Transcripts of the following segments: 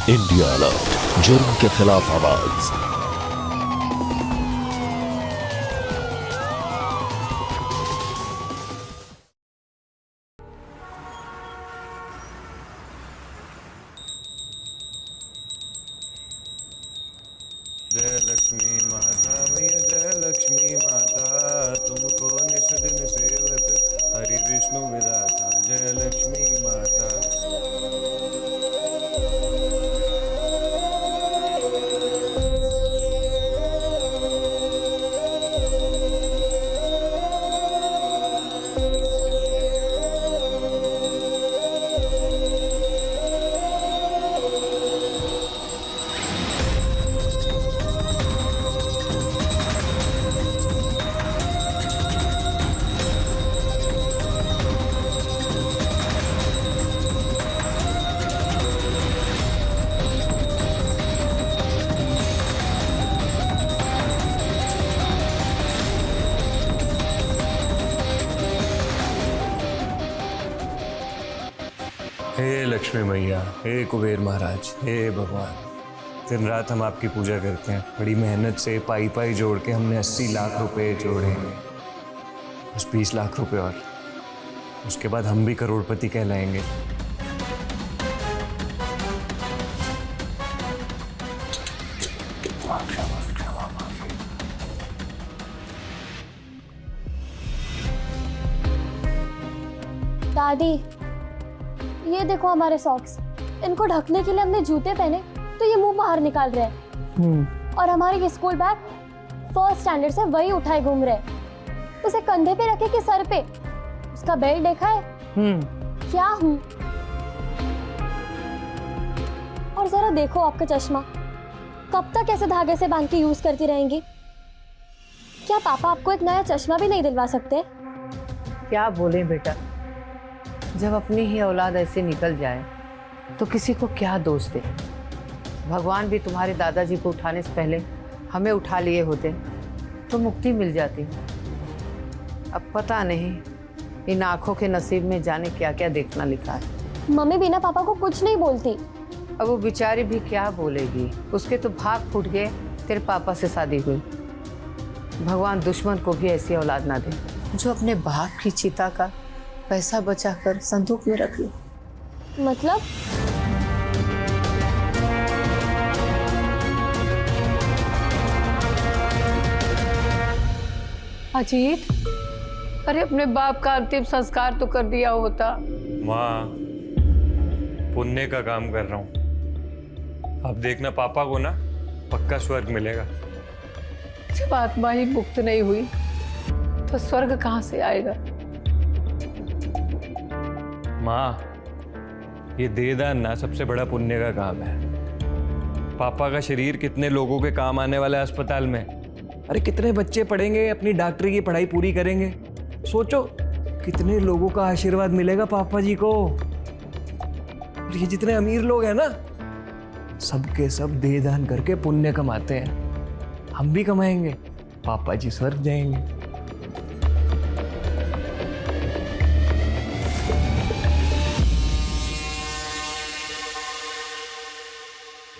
India alert, जुर्म के खिलाफ आवाज। जय लक्ष्मी माता मैया जय लक्ष्मी माता, तुमको निस दिन सेवत हरि विष्णु विदाता। जय लक्ष्मी माता। हे लक्ष्मी मैया, हे कुबेर महाराज, हे भगवान, दिन रात हम आपकी पूजा करते हैं। बड़ी मेहनत से पाई पाई जोड़ के हमने 80 लाख रुपए जोड़े हैं। बस 20 लाख रुपए और उसके बाद हम भी करोड़पति कहलाएंगे। दादी, ये देखो हमारे सॉक्स। इनको ढकने के लिए हमने जूते पहने तो ये मुंह बाहर निकाल रहे हैं। और हमारे स्कूल बैग फर्स्ट स्टैंडर्ड से वही उठाए घूम रहे हैं। उसे कंधे पे रखे कि सर पे? उसका बेल्ट देखा है? क्या हूँ? और जरा देखो आपका चश्मा, कब तक ऐसे धागे से बांध के यूज करती रहेंगी? क्या पापा आपको एक नया चश्मा भी नहीं दिलवा सकते? क्या बोले बेटा, जब अपनी ही औलाद ऐसे निकल जाए तो किसी को क्या दोष दे। भगवान भी तुम्हारे दादाजी को उठाने से पहले हमें उठा लिए होते तो मुक्ति मिल जाती। अब पता नहीं इन आंखों के नसीब में जाने क्या क्या देखना लिखा है। मम्मी बिना पापा को कुछ नहीं बोलती। अब वो बेचारी भी क्या बोलेगी, उसके तो भाग फूट गए तेरे पापा से शादी हुई। भगवान दुश्मन को भी ऐसी औलाद ना दे जो अपने बाप की चिता का पैसा बचाकर संदूक में रख लो। मतलब? अजीत, अरे अपने बाप का अंतिम संस्कार तो कर दिया होता। माँ, पुण्य का काम कर रहा हूँ। अब देखना पापा को ना पक्का स्वर्ग मिलेगा। जब आत्मा ही मुक्त नहीं हुई तो स्वर्ग कहाँ से आएगा? माँ, ये देहदान ना सबसे बड़ा पुण्य का काम है। पापा का शरीर कितने लोगों के काम आने वाला है अस्पताल में। अरे कितने बच्चे पढ़ेंगे, अपनी डॉक्टरी की पढ़ाई पूरी करेंगे। सोचो कितने लोगों का आशीर्वाद मिलेगा पापा जी को। और ये जितने अमीर लोग हैं ना, सबके सब देहदान करके पुण्य कमाते हैं। हम भी कमाएंगे, पापा जी स्वर्ग जाएंगे।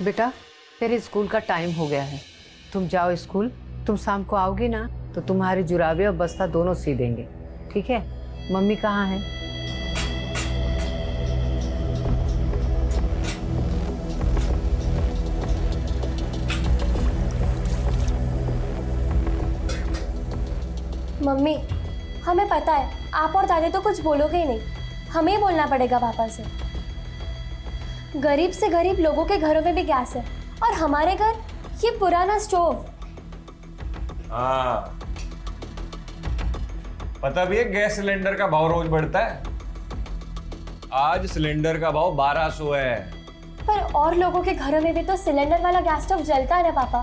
बेटा, तेरे स्कूल का टाइम हो गया है, तुम जाओ स्कूल। तुम शाम को आओगी ना तो तुम्हारे जुराबे और बस्ता दोनों सी देंगे, ठीक है? मम्मी कहाँ है? मम्मी, हमें पता है आप और दादी तो कुछ बोलोगे ही नहीं। हमें ही बोलना पड़ेगा पापा से। गरीब से गरीब लोगों के घरों में भी गैस है और हमारे घर ये पुराना स्टोव। हाँ, पता भी है गैस सिलेंडर का भाव रोज बढ़ता है। आज सिलेंडर का भाव 1200 है। पर और लोगों के घरों में भी तो सिलेंडर वाला गैस स्टोव जलता है ना पापा।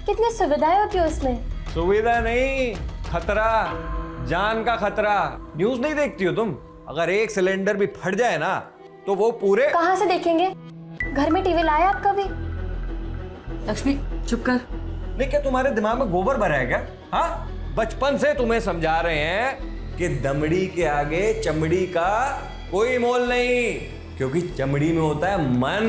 कितनी सुविधाएं होती है उसमें। सुविधा नहीं, खतरा, जान का खतरा। न्यूज नहीं देखती हो तुम? अगर एक सिलेंडर भी फट जाए ना तो वो पूरे। कहाँ से देखेंगे? घर में टीवी लाया आप कभी? लक्ष्मी चुप कर। नहीं, क्या तुम्हारे दिमाग में गोबर भरा है क्या? हाँ, बचपन से तुम्हें समझा रहे हैं कि दमड़ी के आगे चमड़ी का कोई मोल नहीं, क्योंकि चमड़ी में होता है मन।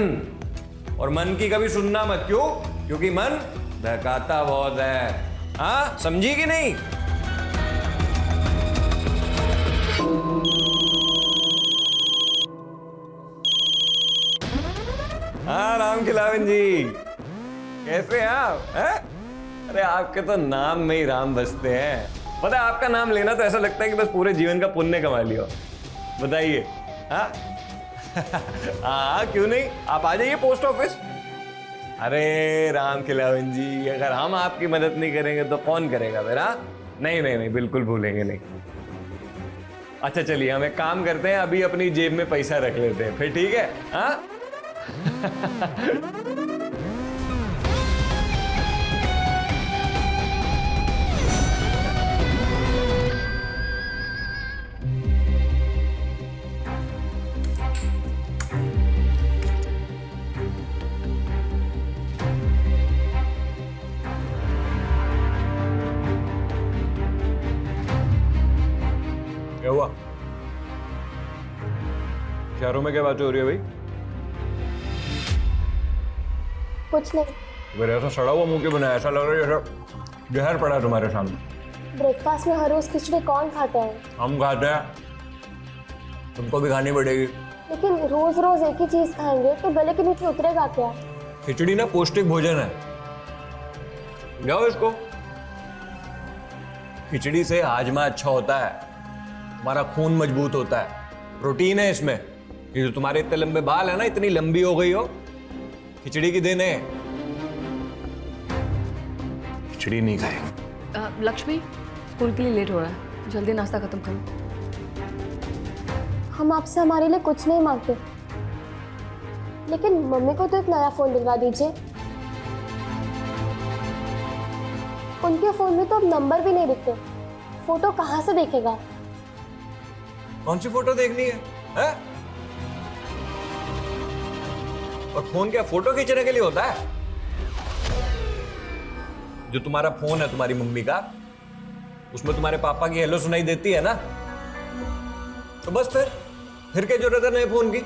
और मन की कभी सुनना मत। क्यों? क्योंकि मन बहकाता बहुत है। हाँ, समझी कि नहीं? हाँ राम खिलावन जी, कैसे हैं आप? हैं? अरे आपके तो नाम में ही राम बसते हैं। पता है, आपका नाम लेना तो ऐसा लगता है कि बस पूरे जीवन का पुण्य कमा लिया। बताइए। हाँ हाँ, क्यों नहीं, आप आ जाइए पोस्ट ऑफिस। अरे राम खिलावन जी, अगर हम आपकी मदद नहीं करेंगे तो कौन करेगा मेरा? नहीं नहीं नहीं, बिल्कुल भूलेंगे नहीं। अच्छा चलिए, हम एक काम करते हैं, अभी अपनी जेब में पैसा रख लेते हैं, फिर ठीक है? हाँ क्या हुआ? शहरों में क्या बात हो रही है भाई? कुछ नहीं। अगर ऐसा सड़ा हुआ मुंह क्यों बनाया? ऐसा लग रहा है जैसा जहर पड़ा है तुम्हारे सामने। ब्रेकफास्ट में हर रोज खिचड़ी कौन खाता है? हम खाते हैं, तुमको भी खानी पड़ेगी। लेकिन रोज रोज एक ही चीज खाएंगे तो गले के नीचे उतरेगा क्या? खिचड़ी ना पौष्टिक भोजन है, जाओ इसको। खिचड़ी से हाजमा अच्छा होता है, तुम्हारा खून मजबूत होता है, प्रोटीन है इसमें। ये जो तुम्हारे इतने लंबे बाल है ना, इतनी लंबी हो गई हो, खिचड़ी की देन है। खिचड़ी नहीं खाएगी। लक्ष्मी, स्कूल के लिए लेट हो रहा है, जल्दी नाश्ता खत्म करो। हम आपसे हमारे लिए कुछ नहीं मांगते, लेकिन मम्मी को तो एक नया फोन दिलवा दीजिए। उनके फोन में तो अब नंबर भी नहीं दिखते, फोटो कहाँ से देखेगा? कौन सी फोटो देखनी है, है? और फोन क्या फोटो खींचने के लिए होता है? जो तुम्हारा फोन है तुम्हारी मम्मी का, उसमें तुम्हारे पापा की हेलो सुनाई देती है ना, तो बस फिर क्या जरूरत है नए फोन की?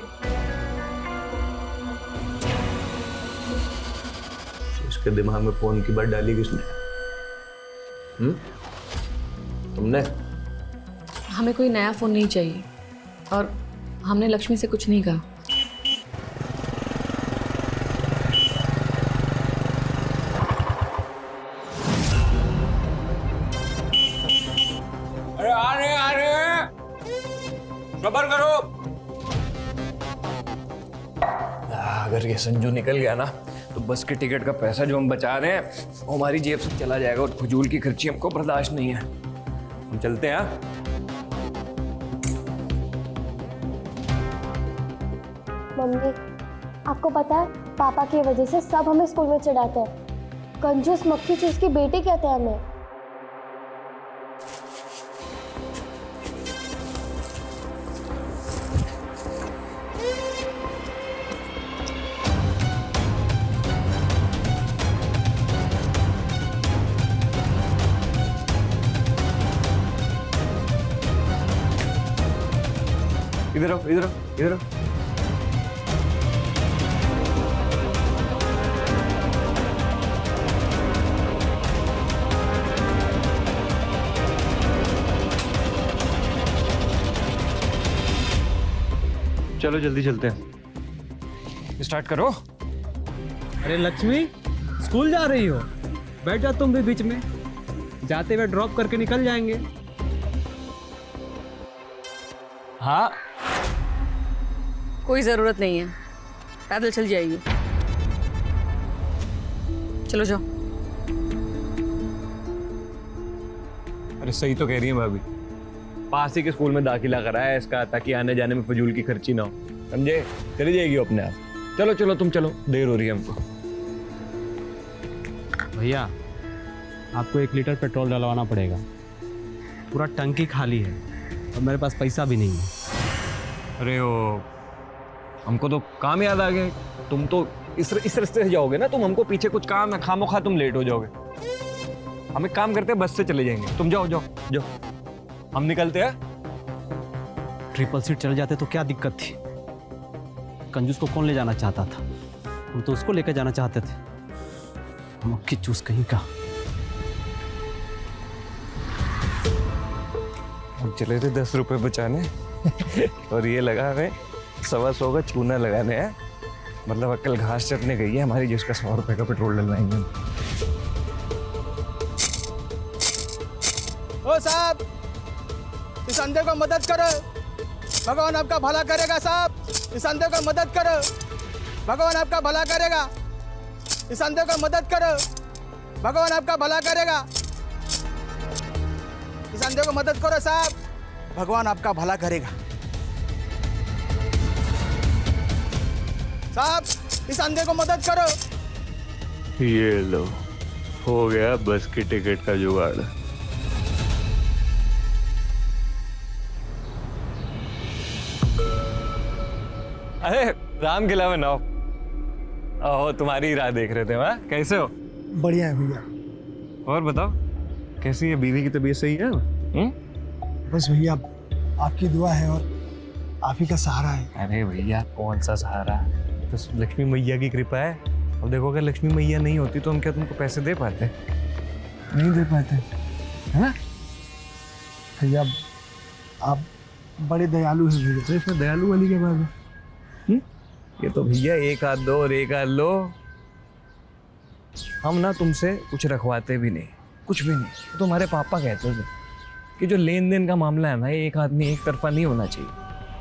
इसके दिमाग में फोन की बात डाली किसने? तुमने? हमें कोई नया फ़ोन नहीं चाहिए, और हमने लक्ष्मी से कुछ नहीं कहा। अरे आ रहे हैं, सब्र करो। अगर ये संजू निकल गया ना, तो बस के टिकट का पैसा जो हम बचा रहे हैं वो हमारी जेब से चला जाएगा, और फजूल की खर्ची हमको बर्दाश्त नहीं है। हम चलते हैं। मम्मी, आपको पता है पापा की वजह से सब हमें स्कूल में चिढ़ाते हैं। कंजूस मक्खी चूस की बेटी कहते हैं हमें। इधर आओ, इधर आओ, इधर आओ। चलो जल्दी चलते हैं, स्टार्ट करो। अरे लक्ष्मी, स्कूल जा रही हो? बैठ जाओ तुम भी बीच में, जाते हुए ड्रॉप करके निकल जाएंगे। हाँ, कोई ज़रूरत नहीं है, पैदल चल जाइए। चलो जाओ। अरे सही तो कह रही है भाभी, पास ही के स्कूल में दाखिला कराया है इसका, ताकि आने जाने में फजूल की खर्ची ना हो, समझे? चली जाएगी वो अपने आप। चलो चलो तुम चलो, देर हो रही है हमको। भैया, आपको 1 लीटर पेट्रोल डलवाना पड़ेगा, पूरा टंकी खाली है और मेरे पास पैसा भी नहीं है। अरे ओ, हमको तो काम याद आ गया। तुम तो इस रास्ते से जाओगे ना, तुम हमको पीछे कुछ काम है, खामोखा तुम लेट हो जाओगे। हम एक काम करते हैं, बस से चले जाएंगे। तुम जाओ जाओ जाओ, हम निकलते हैं। ट्रिपल सीट चल जाते तो क्या दिक्कत थी? कंजूस को कौन ले जाना चाहता था? हम तो उसको लेकर जाना चाहते थे। मक्खी चूस कहीं का। हम चले थे 10 रुपए बचाने और ये लगा हमें 125 का चूना लगाने हैं। मतलब अक्ल घास चटने गई है हमारी, जिसका 100 रुपए का पेट्रोल डलवाएंगे हम। ओ साहब, इस अंधे को मदद करो, भगवान आपका भला करेगा। साहब, इस अंधे को मदद करो, भगवान आपका भला करेगा। इस अंधे को मदद करो, भगवान आपका भला करेगा। इस अंधे को मदद करो साहब, भगवान आपका भला करेगा। साहब, इस अंधे को मदद करो। ये लो, हो गया बस की टिकट का जुगाड़। अरे राम किला में नाव। ओहो, तुम्हारी राह देख रहे थे। वाह, कैसे हो? बढ़िया है भैया। और बताओ, कैसी है बीवी की तबीयत? सही है? बस भैया आपकी दुआ है और आप ही का सहारा है। अरे भैया, कौन सा सहारा? तो लक्ष्मी मैया की कृपा है। अब देखो, अगर लक्ष्मी मैया नहीं होती तो हम क्या तुमको पैसे दे पाते? नहीं दे पाते, है ना? भैया आप बड़े दयालु हैं भैया। तो इसमें दयालु वाली क्या बात है? ये तो भैया एक हाथ दो और एक हाथ लो। हम ना तुमसे कुछ रखवाते भी नहीं, कुछ भी नहीं। तो हमारे पापा कहते थे कि जो लेन देन का मामला है ना, ये एक आदमी एक तरफा नहीं होना चाहिए,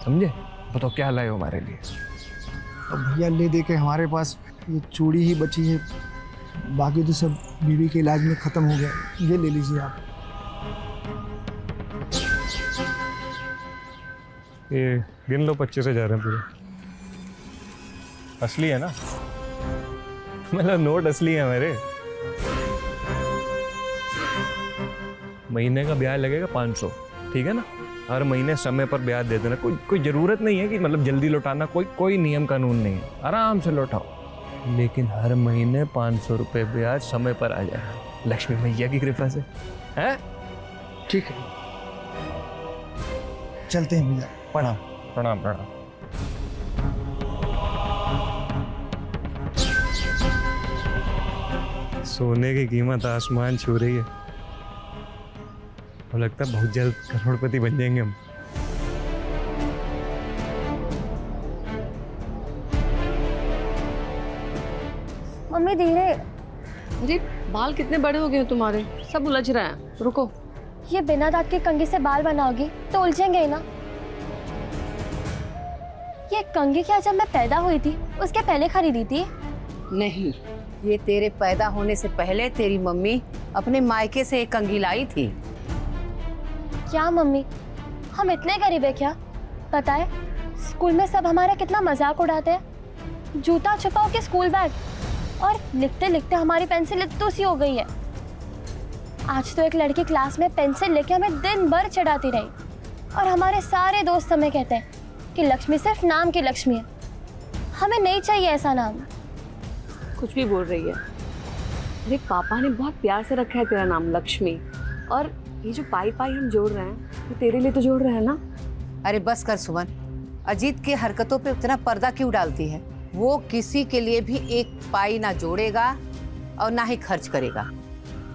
समझे? बताओ क्या लाए हो हमारे लिए? अब भैया ले दे के हमारे पास ये चूड़ी ही बची है, बाकी तो सब बीवी के इलाज में ख़त्म हो गया। ये ले लीजिए आप। ये गिन लो, 25,000 हैं पूरे। असली है ना? मतलब नोट असली है मेरे। महीने का ब्याज लगेगा 500, ठीक है ना? हर महीने समय पर ब्याज दे देना। कोई ज़रूरत नहीं है कि मतलब जल्दी लौटाना, कोई नियम कानून नहीं है। आराम से लौटाओ, लेकिन हर महीने 500 रुपये ब्याज समय पर आ जाए, लक्ष्मी मैया की कृपा से। है? ठीक है, चलते हैं भैया। प्रणाम प्रणाम प्रणाम। सोने की कीमत आसमान छू रही है और लगता है बहुत जल्द करोड़पति बन जाएंगे हम। मम्मी धीरे। अरे बाल कितने बड़े हो गए हो तुम्हारे, सब उलझ रहे हैं। रुको। ये बिना दांत के कंघी से बाल बनाओगी तो उलझेंगे ही ना। ये कंघी क्या जब मैं पैदा हुई थी उसके पहले खरीदी थी? नहीं, ये तेरे पैदा होने से पहले तेरी मम्मी अपने मायके से एक कंघी लाई थी। क्या मम्मी, हम इतने गरीब है क्या? पता है स्कूल में सब हमारा कितना मजाक उड़ाते हैं। जूता छुपाओ के स्कूल बैग, और लिखते लिखते हमारी पेंसिल इतनी सी हो गई है। आज तो एक लड़की क्लास में पेंसिल लेके हमें दिन भर चिढ़ाती रही, और हमारे सारे दोस्त हमें कहते हैं कि लक्ष्मी सिर्फ नाम की लक्ष्मी है। हमें नहीं चाहिए ऐसा नाम। कुछ भी बोल रही है। अरे पापा ने बहुत प्यार से रखा है तेरा नाम लक्ष्मी, और ये जो पाई पाई हम जोड़ रहे हैं ये तेरे लिए तो जोड़ रहे हैं ना। अरे बस कर सुमन, अजीत की हरकतों पे उतना पर्दा क्यों डालती है? वो किसी के लिए भी एक पाई ना जोड़ेगा और ना ही खर्च करेगा।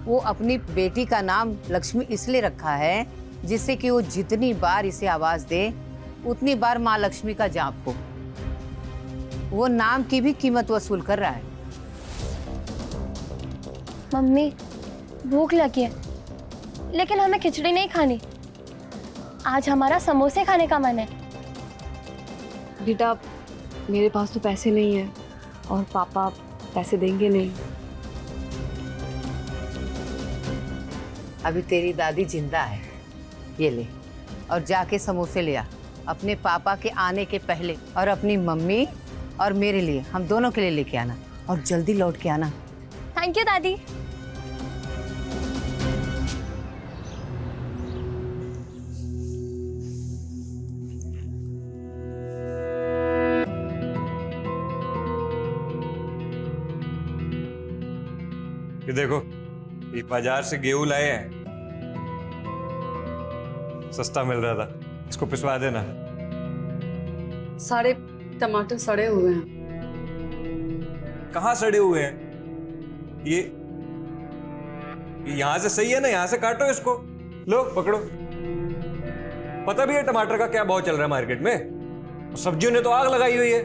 वो अपनी बेटी का नाम लक्ष्मी इसलिए रखा है जिससे कि वो जितनी बार इसे आवाज दे उतनी बार माँ लक्ष्मी का जाप हो। वो नाम की भी कीमत वसूल कर रहा है। मम्मी भूख लगी है, लेकिन हमें खिचड़ी नहीं खानी। आज हमारा समोसे खाने का मन है। बेटा मेरे पास तो पैसे नहीं है और पापा पैसे देंगे नहीं। अभी तेरी दादी जिंदा है, ये ले और जाके समोसे ले आ अपने पापा के आने के पहले, और अपनी मम्मी और मेरे लिए, हम दोनों के लिए लेके आना, और जल्दी लौट के आना। थैंक यू दादी। ये देखो, ये बाजार से गेहूं लाए हैं, सस्ता मिल रहा था, इसको पिसवा देना। सारे टमाटर सड़े हुए हैं। कहाँ सड़े हुए हैं? ये यहां से सही है ना, यहां से काटो इसको, लो पकड़ो। पता भी है टमाटर का क्या भाव चल रहा है मार्केट में? सब्जियों ने तो आग लगाई हुई है।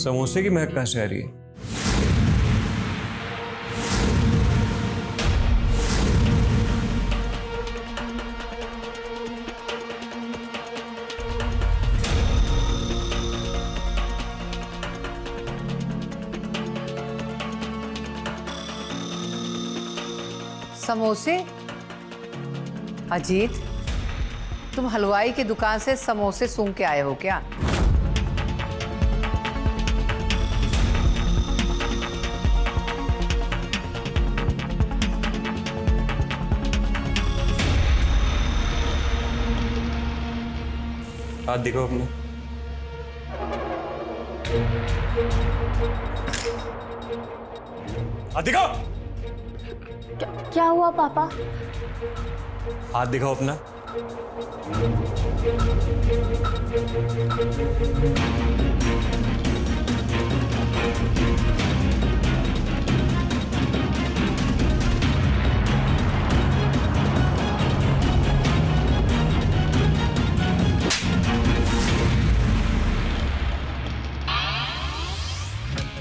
समोसे की महक कहां से आ रही है? समोसे? अजीत, तुम हलवाई की दुकान से समोसे सूंघ के आए हो क्या? हाथ दिखाओ अपने। हाथ दिखाओ। क्या हुआ पापा? हाथ दिखाओ अपना।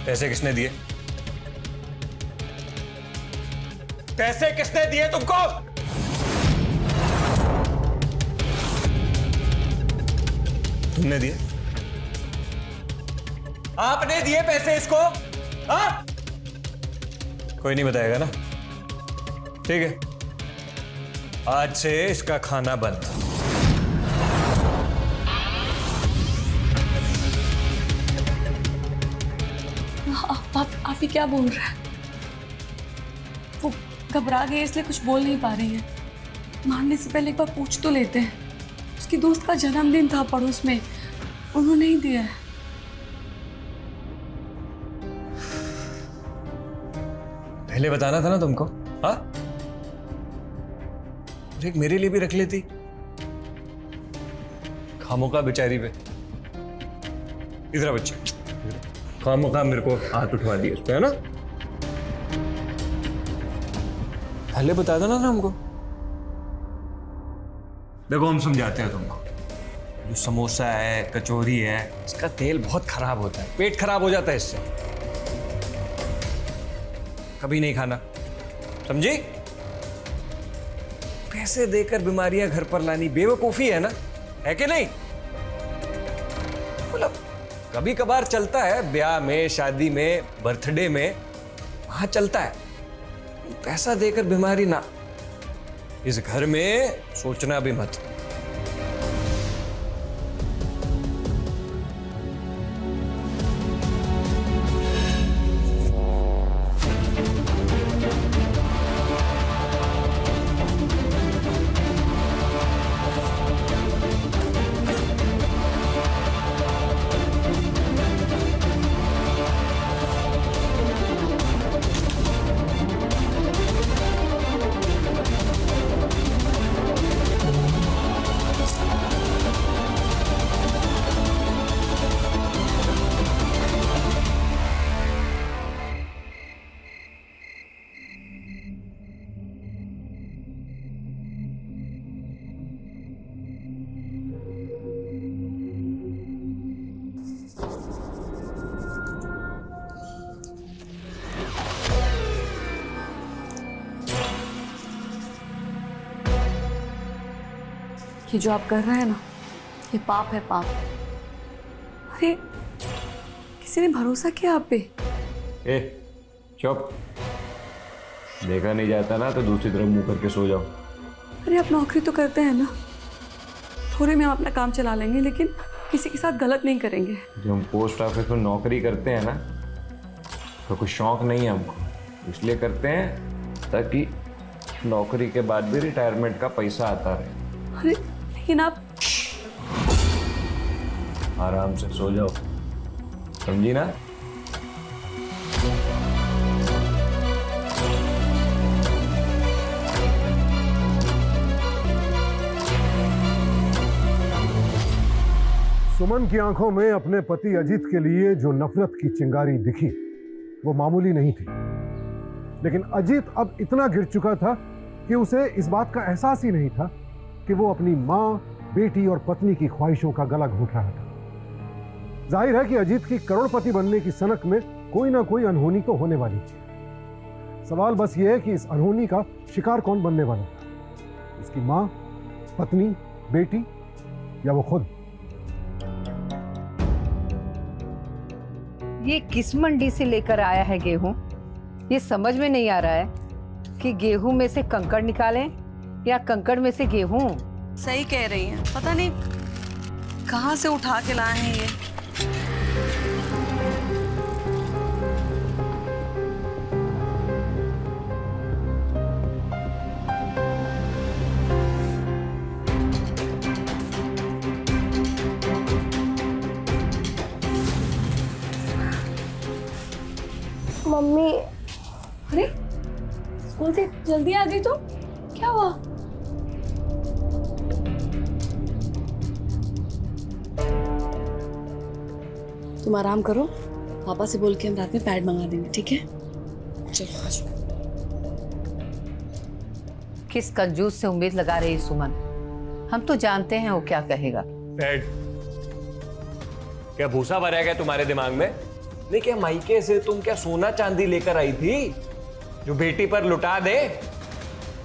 पैसे किसने दिए? पैसे किसने दिए तुमको? तुमने दिए? आपने दिए पैसे इसको? हाँ? कोई नहीं बताएगा ना? ठीक है, आज से इसका खाना बंद। आप ही क्या बोल रहे हैं? वो घबरा गए इसलिए कुछ बोल नहीं पा रही है। मारने से पहले एक बार पूछ तो लेते हैं। उसकी दोस्त का जन्मदिन था पड़ोस में, उन्होंने ही दिया है। पहले बताना था ना तुमको। हाँ, एक मेरे लिए भी रख लेती। खामोका बेचारी पे। इधर बच्चे, खामोका मेरे को हाथ उठवा दिया इस पे, है ना? पहले बता दो ना हमको। देखो हम समझाते हैं तुमको। जो समोसा है, कचौरी है, इसका तेल बहुत खराब होता है, पेट खराब हो जाता है इससे। कभी नहीं खाना, समझी? पैसे देकर बीमारियां घर पर लानी बेवकूफी है ना, है कि नहीं? मतलब कभी कभार चलता है, ब्याह में, शादी में, बर्थडे में, वहां चलता है। पैसा देकर बीमारी ना, इस घर में सोचना भी मत। ये जो आप कर रहे हैं ना, ये पाप है, पाप। अरे किसी ने भरोसा किया आप पे। ए, चुप। देखा नहीं जाता ना तो दूसरी तरफ मुंह करके सो जाओ। अरे आप नौकरी तो करते हैं ना, थोड़े में हम अपना काम चला लेंगे, लेकिन किसी के साथ गलत नहीं करेंगे। जब हम पोस्ट ऑफिस में नौकरी करते हैं ना, तो कुछ शौक नहीं है हमको, इसलिए करते हैं ताकि नौकरी के बाद भी रिटायरमेंट का पैसा आता रहे। अरे लेकिन आप आराम से सो जाओ, समझी ना? सुमन की आंखों में अपने पति अजीत के लिए जो नफरत की चिंगारी दिखी वो मामूली नहीं थी, लेकिन अजीत अब इतना गिर चुका था कि उसे इस बात का एहसास ही नहीं था कि वो अपनी मां, बेटी और पत्नी की ख्वाहिशों का गला घोंट रहा था। जाहिर है कि अजीत की करोड़पति बनने की सनक में कोई ना कोई अनहोनी तो होने वाली थी। सवाल बस ये है कि इस अनहोनी का शिकार कौन बनने वाला था, उसकी मां, पत्नी, बेटी या वो खुद। ये किस मंडी से लेकर आया है गेहूं? ये समझ में नहीं आ रहा है कि गेहूं में से कंकड़ निकालें या कंकड़ में से गेहूं। सही कह रही हैं, पता नहीं कहाँ से उठा के लाए हैं ये। मम्मी, अरे स्कूल से जल्दी आ गई तो क्या हुआ? तुम आराम करो, पापा से बोल के हम रात में पैड मंगा देंगे, ठीक है? चलो आ जाओ। किस कंजूस से उम्मीद लगा रही सुमन? हम तो जानते हैं वो क्या कहेगा। पैड क्या भूसा भरा गया तुम्हारे दिमाग में? नहीं, क्या मायके से तुम क्या सोना चांदी लेकर आई थी जो बेटी पर लुटा दे?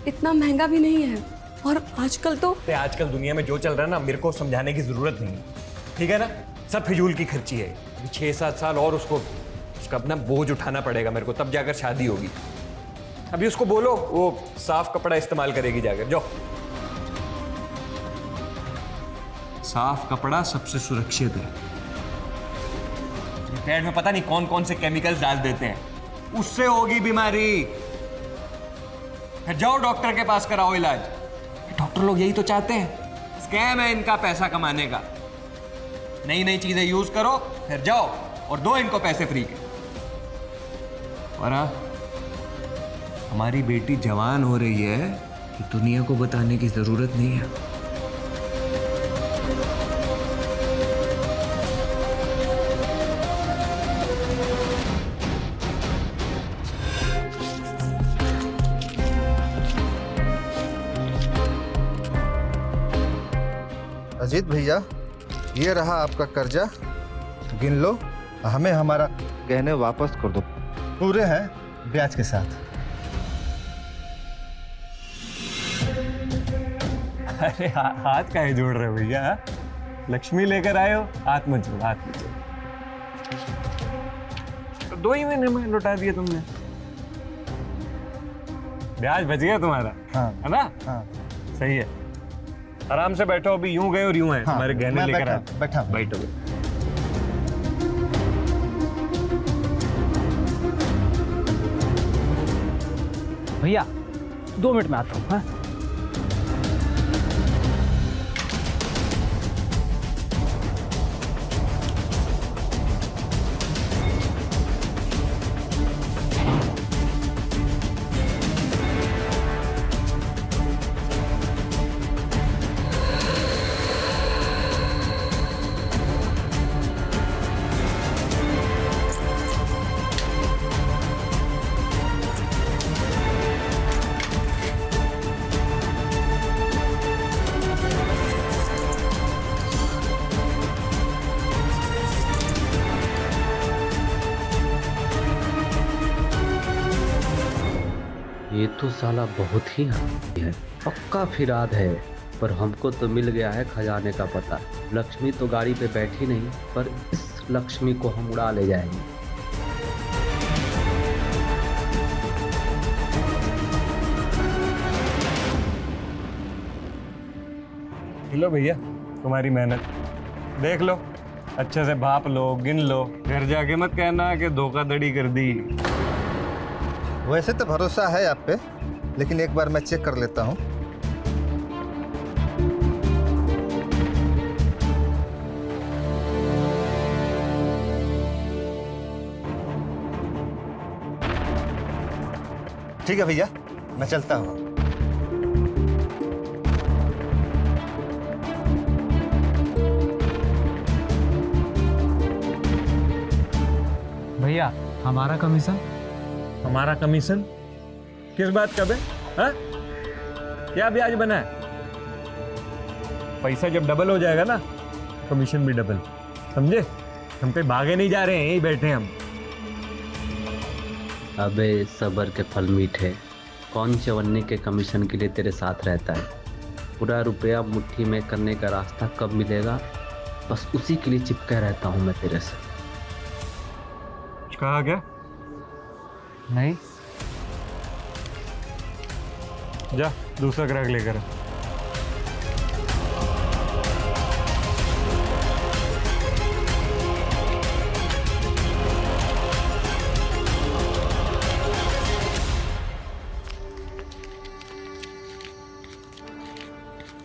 इतना महंगा भी नहीं है, और आजकल तो आजकल दुनिया में जो चल रहा है ना, मेरे को समझाने की जरूरत नहीं है, ठीक है ना? सब फिजूल की खर्ची है। 6-7 साल और उसका अपना बोझ उठाना पड़ेगा मेरे को, तब जाकर शादी होगी। अभी उसको बोलो वो साफ कपड़ा इस्तेमाल करेगी जाकर। जाओ, साफ कपड़ा सबसे सुरक्षित है। पैड में पता नहीं कौन कौन से केमिकल्स डाल देते हैं, उससे होगी बीमारी। फिर जाओ डॉक्टर के पास कराओ इलाज। डॉक्टर लोग यही तो चाहते हैं, स्कैम है इनका पैसा कमाने का। नई नई चीजें यूज करो, फिर जाओ और दो इनको पैसे फ्री के। और हाँ, हमारी बेटी जवान हो रही है, दुनिया को बताने की जरूरत नहीं है। अजीत भैया, ये रहा आपका कर्जा, गिन लो। हमें हमारा गहने वापस कर दो, पूरे हैं ब्याज के साथ। अरे हाथ काहे जोड़ रहे हो भैया? लक्ष्मी लेकर आए हो, हाथ मत जोड़, हाथ मत जोड़। तो 2 ही महीने में लौटा दिए तुमने, ब्याज बच गया तुम्हारा। हाँ, है ना? हाँ, सही है। आराम से बैठो, अभी यूं गए और यूं है। हाँ, तुम्हारे गहने लेकर आए। बैठा बैठो। भैया 2 मिनट में आता हूँ। हाँ, ये तो साला बहुत ही हरामी है, पक्का फिराद है। पर हमको तो मिल गया है खजाने का पता। लक्ष्मी तो गाड़ी पे बैठी नहीं, पर इस लक्ष्मी को हम उड़ा ले जाएंगे। लो भैया, तुम्हारी मेहनत देख लो, अच्छे से भाप लो, गिन लो, घर जाके मत कहना कि धोखाधड़ी कर दी। वैसे तो भरोसा है आप पे, लेकिन एक बार मैं चेक कर लेता हूँ। ठीक है भैया, मैं चलता हूँ। भैया हमारा कमीशन। हमारा कमीशन किस बात का बे? हाँ? क्या ब्याज बना है? पैसा जब डबल हो जाएगा ना, कमीशन भी डबल, समझे? हम पे भागे नहीं जा रहे हैं, यहीं बैठे हैं हम। अबे सबर के फल मीठे, कौन चवन्नी के कमीशन के लिए तेरे साथ रहता है? पूरा रुपया मुट्ठी में करने का रास्ता कब मिलेगा, बस उसी के लिए चिपका रहता हूँ मैं तेरे से। कहा क्या? नहीं, जा दूसरा ग्राहक लेकर आ।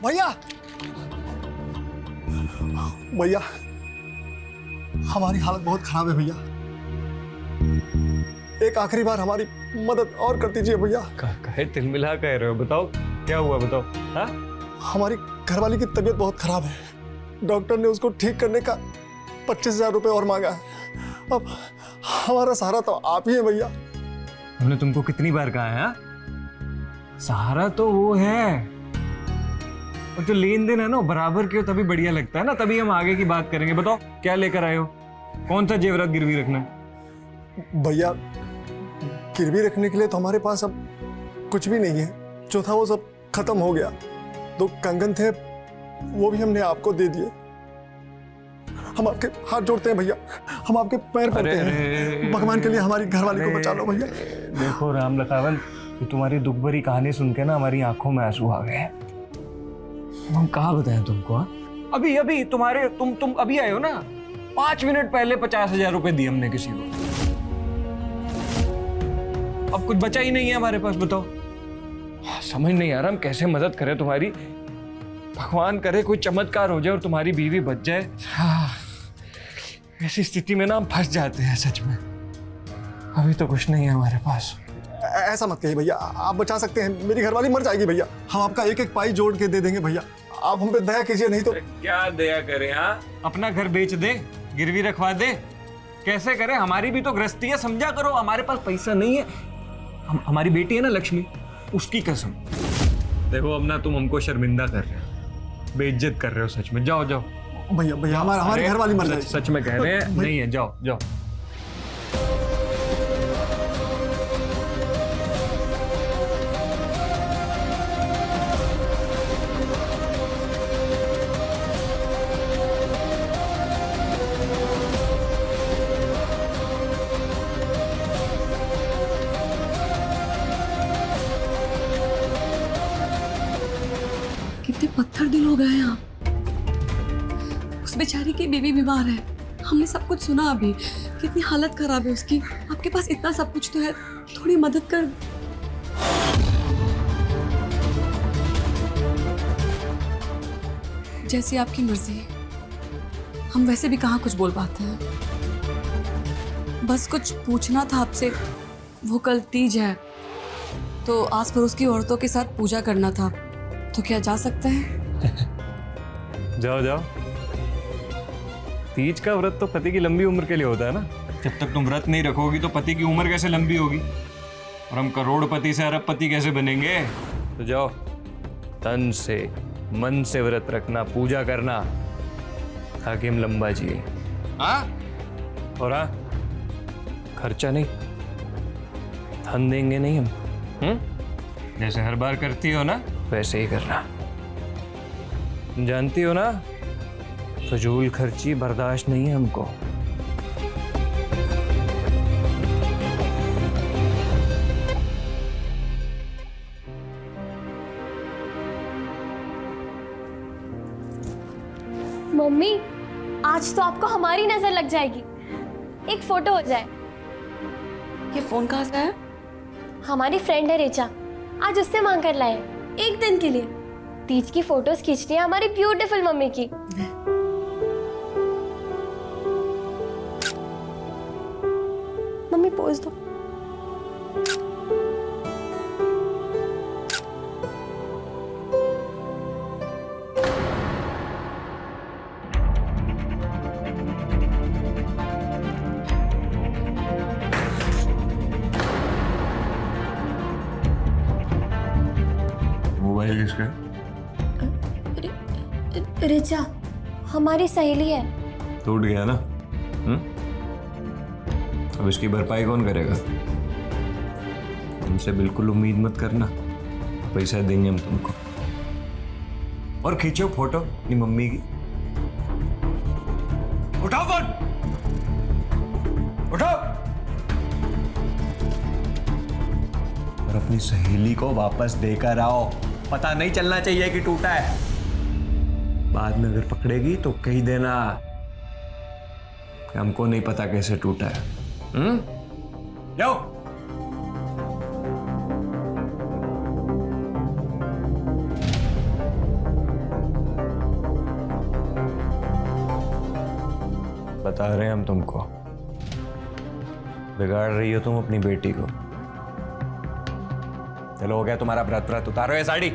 भैया भैया हमारी हालत बहुत खराब है भैया, एक आखिरी बार हमारी मदद और कर दीजिए भैया। कहे तिलमिला कह रहे हो? बताओ क्या हुआ, बताओ। हाँ, हमारी घरवाली की तबीयत बहुत खराब है, डॉक्टर ने उसको ठीक करने का 25,000 रुपये और मांगा है। अब हमारा सहारा तो आप ही है भैया। हमने तुमको कितनी बार कहा है? हाँ? सहारा तो वो है, और जो लेन देन है ना बराबर के हो तभी बढ़िया लगता है ना, तभी हम आगे की बात करेंगे। बताओ क्या लेकर आए हो, कौन सा जेवरात गिरवी रखना है? भैया गिरवी रखने के लिए तो हमारे पास अब कुछ भी नहीं है, जो था वो सब खत्म हो गया। 2 कंगन थे, वो भी हमने आपको दे दिए। हम आपके हाथ जोड़ते हैं भैया, हम आपके पैर पड़ते हैं, भगवान के लिए हमारी घरवाली को बचा लो भैया। देखो राम लखावन, तुम्हारी दुख भरी कहानी सुन के ना हमारी आंखों में आंसू आ गए। हम कहाँ बताएं तुमको? हाँ, अभी अभी तुम्हारे तुम अभी आए हो ना, 5 मिनट पहले 50,000 रुपए दिए हमने किसी को। अब कुछ बचा ही नहीं है हमारे पास, बताओ। समझ नहीं आ रहा हम कैसे मदद करें तुम्हारी। भगवान करे कोई चमत्कार हो जाए और तुम्हारी बीवी बच जाए। ऐसी स्थिति में ना हम फंस जाते हैं सच में। अभी तो कुछ नहीं है हमारे पास। ऐसा मत कहिए भैया, आप बचा सकते हैं, मेरी घरवाली मर जाएगी भैया। हम आपका एक एक पाई जोड़ के दे देंगे भैया, आप हम पे दया कीजिए, नहीं तो। क्या दया करें? हाँ, अपना घर बेच दे, गिरवी रखवा दे, कैसे करें? हमारी भी तो गृहस्थी है, समझा करो। हमारे पास पैसा नहीं है। हमारी बेटी है ना लक्ष्मी, उसकी कसम। देखो अब ना तुम हमको शर्मिंदा कर रहे हो, बेइज्जत कर रहे हो सच में। जाओ जाओ भैया भैया हमारी घरवाली मर जाएगी। सच में कह रहे हैं, नहीं है, जाओ जाओ। कितने पत्थर दिल हो गए हैं आप। उस बेचारी की बीवी बीमार है, हमने सब कुछ सुना अभी, कितनी हालत खराब है उसकी। आपके पास इतना सब कुछ तो है, थोड़ी मदद कर। जैसी आपकी मर्जी, हम वैसे भी कहाँ कुछ बोल पाते हैं। बस कुछ पूछना था आपसे, वो कल तीज है तो आस पड़ोस की औरतों के साथ पूजा करना था, तो क्या जा सकते हैं? जाओ जाओ। तीज का व्रत तो पति की लंबी उम्र के लिए होता है ना। जब तक तुम व्रत नहीं रखोगी तो पति की उम्र कैसे लंबी होगी, और हम करोड़पति से अरबपति कैसे बनेंगे? तो जाओ, तन से मन से व्रत रखना, पूजा करना, ताकि हम लंबा जिए। हाँ, और हाँ, खर्चा नहीं, धन देंगे नहीं हम। जैसे हर बार करती हो ना, वैसे ही करना। जानती हो ना, फजूल खर्ची बर्दाश्त नहीं है हमको। मम्मी, आज तो आपको हमारी नजर लग जाएगी। एक फोटो हो जाए। ये फोन कहाँ से है? हमारी फ्रेंड है रेचा, आज उससे मांग कर लाए, एक दिन के लिए। तीज की फोटोज खींचनी है हमारी ब्यूटीफुल मम्मी की। मम्मी पोज दो। ये किसका है? रिचा हमारी सहेली है। टूट गया ना? अब इसकी भरपाई कौन करेगा? तुमसे बिल्कुल उम्मीद मत करना, पैसा देंगे हम तुमको। और खींचो फोटो अपनी मम्मी की। उठाओ फोन, उठाओ। और अपनी सहेली को वापस देकर आओ। पता नहीं चलना चाहिए कि टूटा है। बाद में अगर पकड़ेगी तो कह देना कि हमको नहीं पता कैसे टूटा है। जाओ। बता रहे हैं हम तुमको, बिगाड़ रही हो तुम अपनी बेटी को। चलो हो गया तुम्हारा व्रत, उतारो ये साड़ी।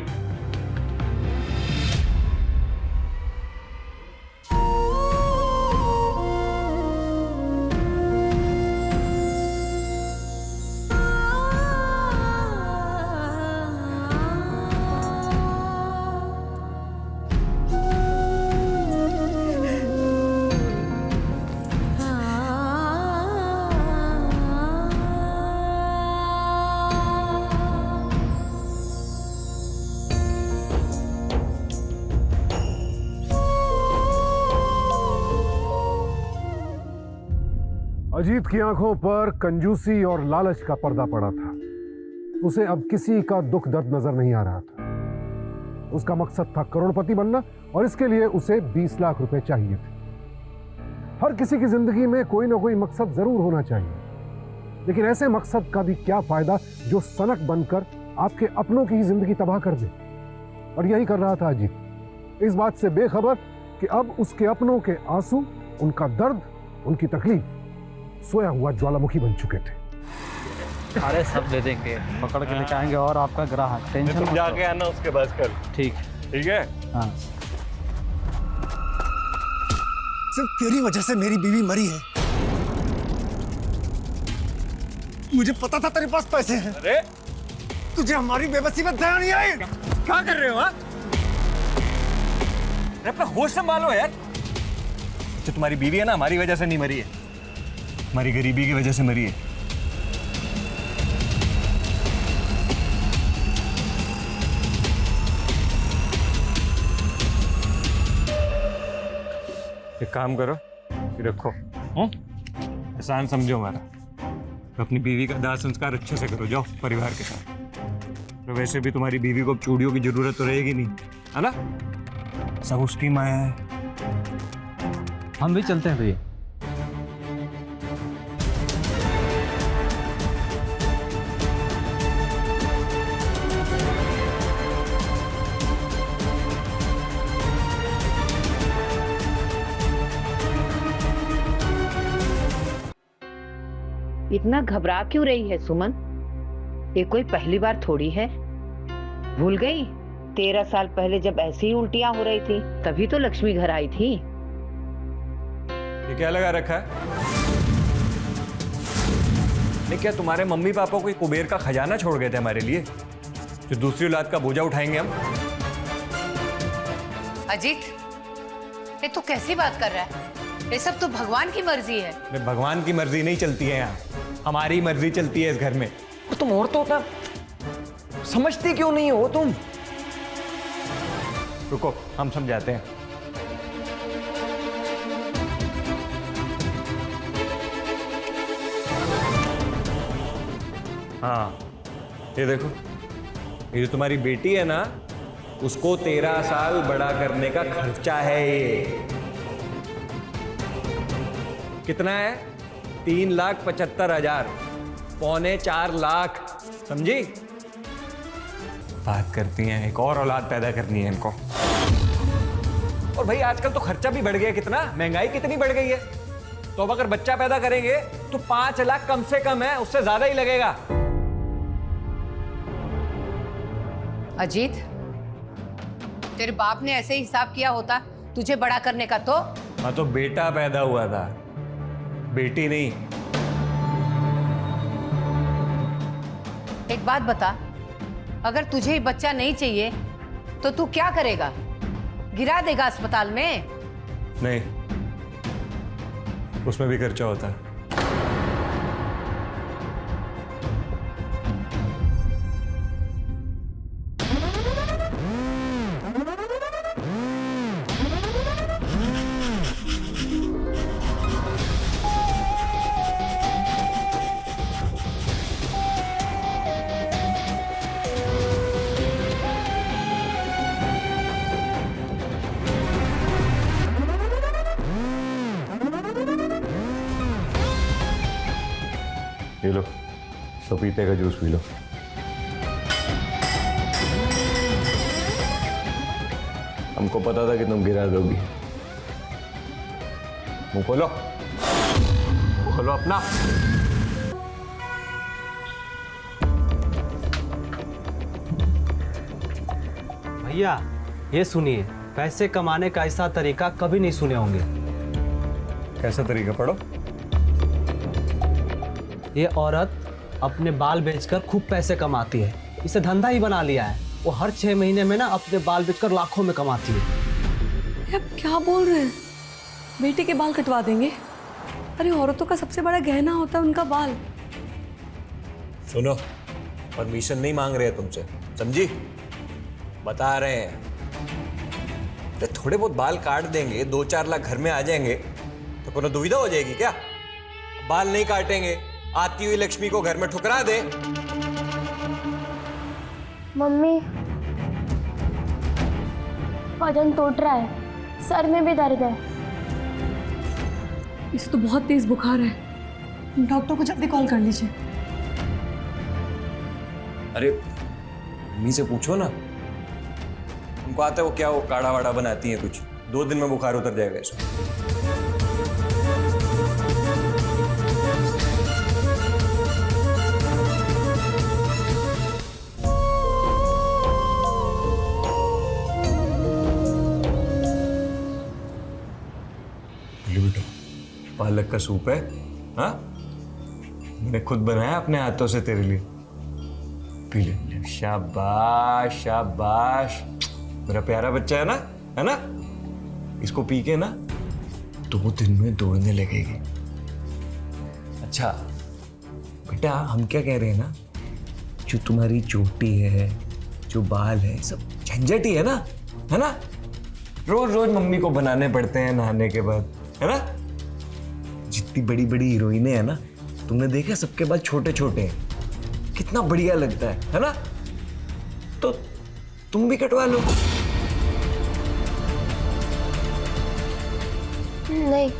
अजीत की आंखों पर कंजूसी और लालच का पर्दा पड़ा था। उसे अब किसी का दुख दर्द नजर नहीं आ रहा था। उसका मकसद था करोड़पति बनना और इसके लिए उसे 20 लाख रुपए चाहिए थे। हर किसी की जिंदगी में कोई ना कोई मकसद जरूर होना चाहिए, लेकिन ऐसे मकसद का भी क्या फायदा जो सनक बनकर आपके अपनों की ही जिंदगी तबाह कर दे। और यही कर रहा था अजीत, इस बात से बेखबर कि अब उसके अपनों के आंसू, उनका दर्द, उनकी तकलीफ सोया हुआ ज्वालामुखी बन चुके थे। अरे सब दे देंगे, पकड़ के लेके आएंगे। और आपका ग्राहक टेंशन मत जाके आना उसके पास कल। ठीक ठीक है। हाँ। सिर्फ तेरी वजह से मेरी बीवी मरी है। मुझे पता था तेरे पास पैसे हैं। अरे तुझे हमारी बेबसी में दया नहीं आई? क्या कर रहे हो? हाँ, अपना होश संभालो यार। जो तुम्हारी बीवी है ना, हमारी वजह से नहीं मरी है, हमारी गरीबी की वजह से मरी है। एक काम करो, ये रखो। एहसान समझो हमारा। तो अपनी बीवी का दाह संस्कार अच्छे से करो, जाओ परिवार के साथ। तो वैसे भी तुम्हारी बीवी को अब चूड़ियों की जरूरत तो रहेगी नहीं, है ना? सब उसकी माया है। हम भी चलते हैं भैया। इतना घबरा क्यों रही है सुमन? ये कोई पहली बार थोड़ी है। भूल गई 13 साल पहले जब ऐसी ही उल्टियां हो रही थी, तभी तो लक्ष्मी घर आई थी। ये क्या लगा रखा है? नहीं, क्या तुम्हारे मम्मी पापा कोई कुबेर का खजाना छोड़ गए थे हमारे लिए, जो दूसरी औलाद का बोझा उठाएंगे हम? अजीत, ये तू कैसी बात कर रहा है? ये सब तो भगवान की मर्जी है। भगवान की मर्जी नहीं चलती है यहाँ, हमारी मर्जी चलती है इस घर में। और तुम औरतों का समझती क्यों नहीं हो तुम? रुको, हम समझाते हैं। हाँ, ये देखो, ये जो तुम्हारी बेटी है ना, उसको 13 साल बड़ा करने का खर्चा है ये। कितना है? 3,75,000, 3.25 लाख, समझी? बात करती हैं एक और औलाद पैदा करनी है इनको। और भाई आजकल तो खर्चा भी बढ़ गया कितना, महंगाई कितनी बढ़ गई है। तो अब अगर बच्चा पैदा करेंगे तो 5 लाख कम से कम है, उससे ज्यादा ही लगेगा। अजीत, तेरे बाप ने ऐसे हिसाब किया होता तुझे बड़ा करने का तो? हाँ, तो बेटा पैदा हुआ था, बेटी नहीं। एक बात बता, अगर तुझे ही बच्चा नहीं चाहिए तो तू क्या करेगा? गिरा देगा अस्पताल में? नहीं, उसमें भी खर्चा होता है। ये लो, पपीते का जूस पी लो। हमको पता था कि तुम गिरा दोगी। मुंह खोलो, खोलो अपना। भैया ये सुनिए, पैसे कमाने का ऐसा तरीका कभी नहीं सुने होंगे। कैसा तरीका? पढ़ो। ये औरत अपने बाल बेचकर खूब पैसे कमाती है, इसे धंधा ही बना लिया है। वो हर 6 महीने में ना अपने बाल बेचकर लाखों में कमाती है। आप क्या बोल रहे हैं? बेटे के बाल कटवा देंगे? अरे औरतों का सबसे बड़ा गहना होता है उनका बाल। सुनो, परमिशन नहीं मांग रहे हैं तुमसे, समझी? बता रहे हैं। तो थोड़े बहुत बाल काट देंगे, 2-4 लाख घर में आ जाएंगे तो कोनो दुविधा हो जाएगी क्या? बाल नहीं काटेंगे, आती हुई लक्ष्मी को घर में ठुकरा दे। मम्मी, बदन टूट रहा है, सर में भी दर्द है। इसे तो बहुत तेज बुखार है, डॉक्टर को जल्दी कॉल कर लीजिए। अरे मम्मी से पूछो ना, उनको आता है वो क्या, वो काढ़ा वाड़ा बनाती है कुछ, 2 दिन में बुखार उतर जाएगा इसको। पालक का सूप है, हाँ? मैंने खुद बनाया अपने हाथों से तेरे लिए। पी ले। शाबाश शाबाश, मेरा प्यारा बच्चा है ना? इसको पी के ना 2 दिन में दौड़ने लगेगी। अच्छा बेटा, हम क्या कह रहे हैं ना, जो तुम्हारी चोटी है, जो बाल है, सब झंझट ही है ना? रोज रोज मम्मी को बनाने पड़ते हैं नहाने के बाद, है ना? जितनी बड़ी बड़ी हीरोइनें हैं ना, तुमने देखा सबके बाल छोटे छोटे हैं, कितना बढ़िया लगता है ना? तो तुम भी कटवा लो। नहीं,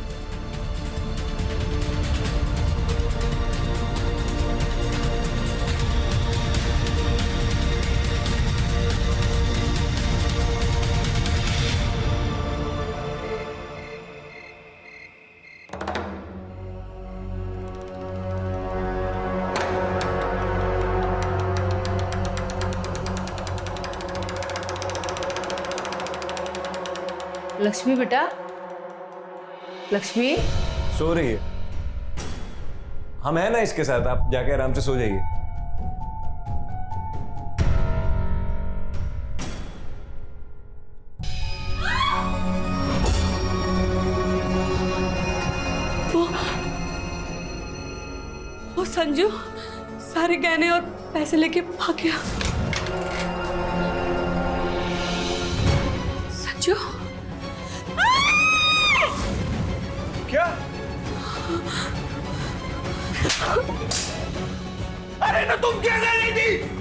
लक्ष्मी बेटा, लक्ष्मी। सो रही है। हम है ना इसके साथ, आप जाके आराम से सो जाइए। वो संजू सारे गहने और पैसे लेके भाग गया। संजू, क्या? अरे ना, तुम क्या कर रही थी?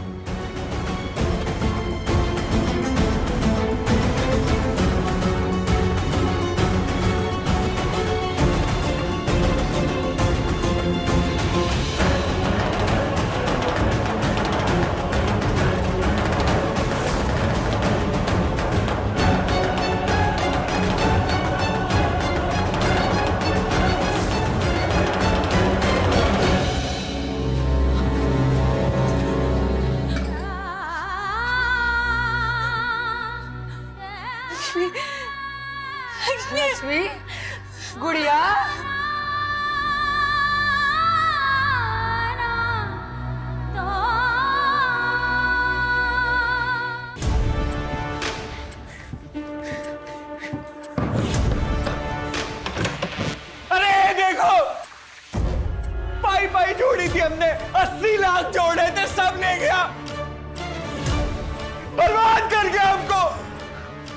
लक्ष्मी, गुड़िया। हमने 80 लाख जोड़े थे, सब ले गया, बर्बाद कर गया हमको।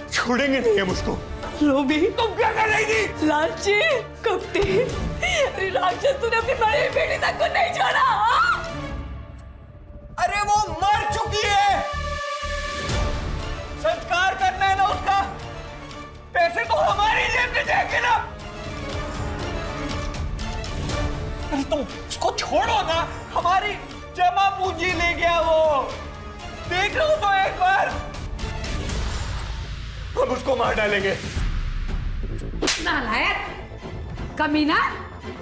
छोड़ेंगे नहीं हम उसको। लोभी, तुम क्या कर रही थी? लालची, कपटी, राक्षस, तूने अपनी बड़ी बेटी तक को नहीं छोड़ा। हाँ? अरे वो मर चुकी है, संस्कार करना है ना उसका, पैसे तो हमारी जेब में जाएंगे ना। अरे तुम उसको छोड़ो ना, हमारी जमा पूंजी ले गया वो, देख लो तो एक बार, हम उसको मार डालेंगे। नालायक, कमीना,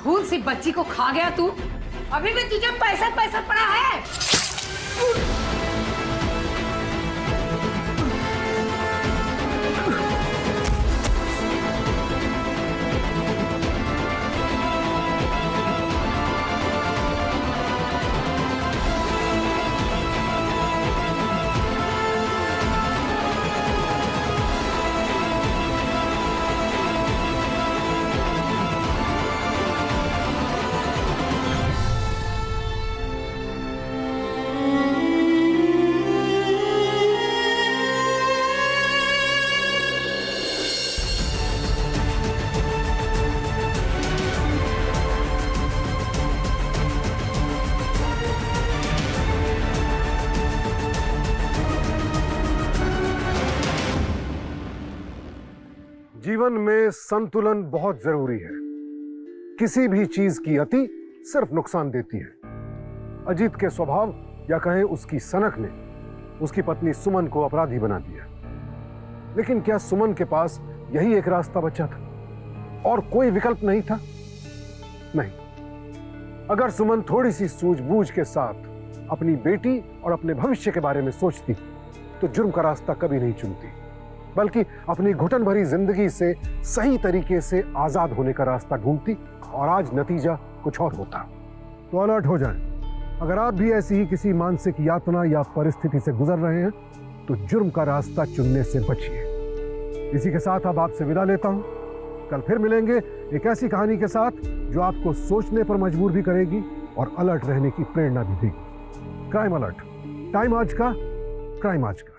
खून सी बच्ची को खा गया तू। अभी भी तुझे पैसा पैसा पड़ा है। जीवन में संतुलन बहुत जरूरी है। किसी भी चीज की अति सिर्फ नुकसान देती है। अजीत के स्वभाव या कहें उसकी सनक ने उसकी पत्नी सुमन को अपराधी बना दिया। लेकिन क्या सुमन के पास यही एक रास्ता बचा था और कोई विकल्प नहीं था? नहीं। अगर सुमन थोड़ी सी सूझबूझ के साथ अपनी बेटी और अपने भविष्य के बारे में सोचती तो जुर्म का रास्ता कभी नहीं चुनती, बल्कि अपनी घुटन भरी जिंदगी से सही तरीके से आजाद होने का रास्ता ढूंढती और आज नतीजा कुछ और होता। तो अलर्ट हो जाएं। अगर आप भी ऐसी ही किसी मानसिक यातना या परिस्थिति से गुजर रहे हैं तो जुर्म का रास्ता चुनने से बचिए। इसी के साथ अब आपसे विदा लेता हूं। कल फिर मिलेंगे एक ऐसी कहानी के साथ जो आपको सोचने पर मजबूर भी करेगी और अलर्ट रहने की प्रेरणा भी देगी। क्राइम अलर्ट, टाइम आज का, क्राइम आज का।